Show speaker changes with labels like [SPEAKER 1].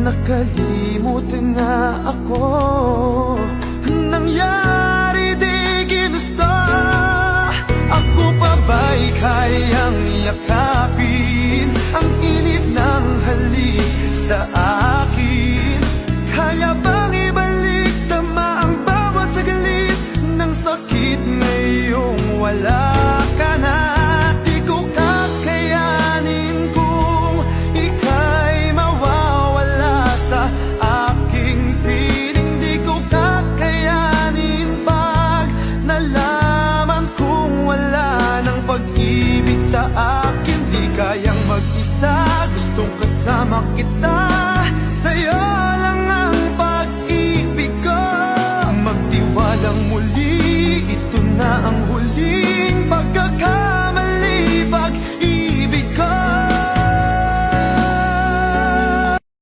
[SPEAKER 1] Nakalimot na ako. Nangyari di ginusto. Ako pa ba'y kayang yakapin ang init ng halik sa akin? Kaya bang ibalik tama ang bawat saglit ng sakit ngayong wala ka na? Di ko kakayanin kung ika'y mawawala sa aking piling. Di ko kakayanin pag nalaman kung wala ng pag-ibig sa akin. Di kayang mag-isa, gustong kasama kita.